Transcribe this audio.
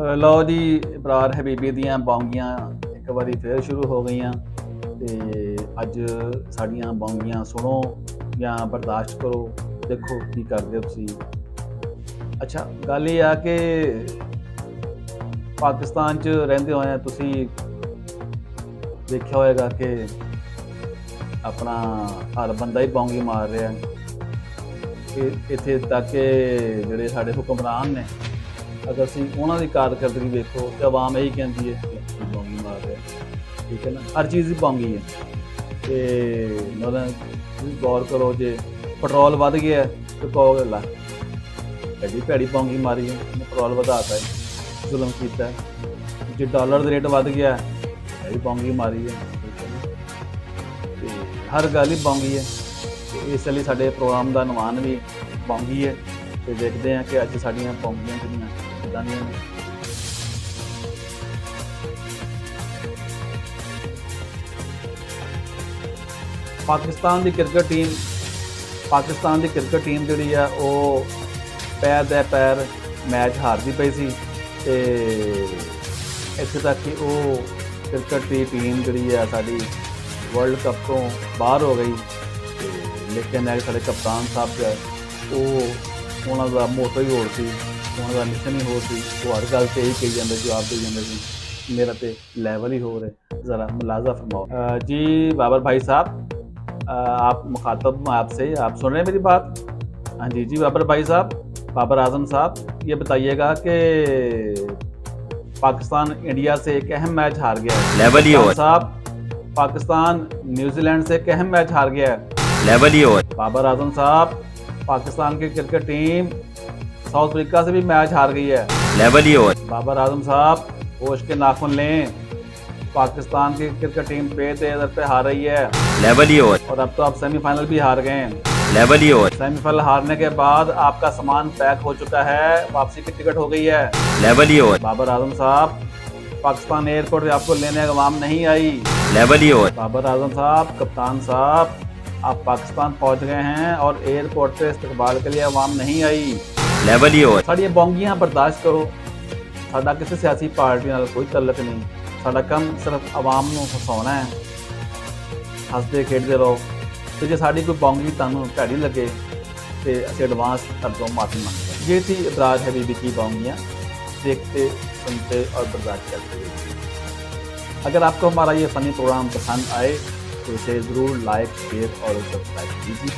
ਲਓ ਜੀ, ਇਬਰਾਰ ਹਬੀਬੀ ਦੀਆਂ ਬੌਂਗੀਆਂ ਇੱਕ ਵਾਰੀ ਫੇਰ ਸ਼ੁਰੂ ਹੋ ਗਈਆਂ ਤੇ ਅੱਜ ਸਾਡੀਆਂ ਬੌਂਗੀਆਂ ਸੁਣੋ ਜਾਂ ਬਰਦਾਸ਼ਤ ਕਰੋ। ਦੇਖੋ ਕੀ ਕਰਦੇ ਹੋ ਤੁਸੀਂ। ਅੱਛਾ, ਗੱਲ ਇਹ ਆ ਕਿ ਪਾਕਿਸਤਾਨ 'ਚ ਰਹਿੰਦੇ ਹੋਏ ਤੁਸੀਂ ਦੇਖਿਆ ਹੋਏਗਾ ਕਿ ਆਪਣਾ ਹਰ ਬੰਦਾ ਹੀ ਬੌਂਗੀ ਮਾਰ ਰਿਹਾ ਕਿ ਇੱਥੇ ਤੱਕ ਕਿ ਜਿਹੜੇ ਸਾਡੇ ਹੁਕਮਰਾਨ ਨੇ, ਅਗਰ ਅਸੀਂ ਉਹਨਾਂ ਦੀ ਕਾਰਕਰਦਗੀ ਵੇਖੋ ਤਾਂ ਆਵਾਮ ਇਹੀ ਕਹਿੰਦੀ ਹੈ ਕਿ ਬੌਂਗੀ ਮਾਰ ਰਿਹਾ। ਠੀਕ ਹੈ ਨਾ, ਹਰ ਚੀਜ਼ ਦੀ ਬੌਂਗੀ ਹੈ। ਤੇ ਮਤਲਬ ਤੁਸੀਂ ਗੌਰ ਕਰੋ, ਜੇ ਪੈਟਰੋਲ ਵੱਧ ਗਿਆ ਤਾਂ ਕਹੋਗੇ ਲਾ ਐਡੀ ਭੈੜੀ ਬੌਂਗੀ ਮਾਰੀ ਹੈ, ਪੈਟਰੋਲ ਵਧਾਤਾ ਹੈ, ਜ਼ੁਲਮ ਕੀਤਾ ਹੈ। ਜੇ ਡਾਲਰ ਦਾ ਰੇਟ ਵੱਧ ਗਿਆ ਇਹ ਬੌਂਗੀ ਮਾਰੀ ਹੈ। ਠੀਕ ਹੈ ਨਾ, ਤੇ ਹਰ ਗੱਲ ਹੀ ਬੌਂਗੀ ਹੈ। ਤੇ ਇਸ ਲਈ ਸਾਡੇ ਪ੍ਰੋਗਰਾਮ ਦਾ ਨਵਾਨ ਵੀ ਬੌਂਗੀ ਹੈ। ਤੇ ਦੇਖਦੇ ਹਾਂ ਕਿ ਅੱਜ ਸਾਡੀਆਂ ਬੌਂਗੀਆਂ ਜਿਹੜੀਆਂ ਕਿੱਦਾਂ ਦੀਆਂ ਨੇ। ਪਾਕਿਸਤਾਨ ਦੀ ਕ੍ਰਿਕਟ ਟੀਮ ਜਿਹੜੀ ਆ ਉਹ ਪੈਰ ਦੇ ਪੈਰ ਮੈਚ ਹਾਰਦੀ ਪਈ ਸੀ ਤੇ ਇੱਥੇ ਤੱਕ ਕਿ ਉਹ ਕ੍ਰਿਕਟ ਦੀ ਟੀਮ ਜਿਹੜੀ ਆ ਸਾਡੀ ਵਰਲਡ ਕੱਪ ਤੋਂ ਬਾਹਰ ਹੋ ਗਈ। ਤੇ ਲੇਕਿਨ ਇਹ ਸਾਡੇ ਕਪਤਾਨ ਸਾਹਿਬ ਉਹ ਉਹਨਾਂ ਦਾ ਮੋਟੋ ਹੀ ਹੋਰ ਸੀ, ਉਹਨਾਂ ਦਾ ਮਿਸ਼ਨ ਹੀ ਹੋਰ ਸੀ। ਉਹ ਹਰ ਗੱਲ 'ਤੇ ਇਹੀ ਕਹੀ ਜਾਂਦੇ, ਜਵਾਬ ਦੇ ਜਾਂਦੇ ਸੀ मेरा तो लेवल ही हो रहा है, ज़रा मुलाजा फरमाओ। जी बाबर भाई साहब, आप मुखातब हूँ आपसे, आप सुन रहे हैं मेरी बात? हाँ जी जी बाबर भाई साहब, बाबर आजम साहब, ये बताइएगा कि पाकिस्तान इंडिया से एक अहम मैच हार गया है। लेवल ही हो साहब, पाकिस्तान न्यूजीलैंड से एक अहम मैच हार गया है। लेवल ही हो। बाबर आजम साहब, पाकिस्तान की क्रिकेट टीम साउथ अफ्रीका से भी मैच हार गई है। लेवल ही हो। बाबर आजम साहब, होश के नाखून लें, पाकिस्तान की क्रिकेट टीम पे तेज पे हार रही है। लेवल ही हो। और अब तो आप सेमीफाइनल भी हार गए हैं। लेवल ही हो। सेमीफाइनल हारने के बाद आपका सामान पैक हो चुका है, वापसी की टिकट हो गई है। लेवल ही हो। बाबर आजम साहब, पाकिस्तान एयरपोर्ट पे आपको लेने अवाम नहीं आई। लेवल ही हो। बाबर आजम साहब, कप्तान साहब, आप पाकिस्तान पहुंच गए हैं और एयरपोर्ट पे इस्तकबाल के लिए अवाम नहीं आई। लेवल ही हो। साड़ियाँ बौंगियां बर्दाश्त करो। साडा किसी सियासी पार्टी नाल कोई तल्लक नहीं, साडा काम सिर्फ आवाम नूं फसाउणा है। हसदे खेडदे रहो। तो जे साडी कोई बौंगी तुहानूं भैड़ी लगे तो असीं एडवांस तुहाडे तों माफ़ी मंगदे हां। ये थी इबरार हबीबी की बौंगियां, देखते सुनते और बर्दाश्त करते हुए। अगर आपको हमारा ये फ़नी प्रोग्राम पसंद आए तो इसे ज़रूर लाइक शेयर और सब्सक्राइब कीजिए।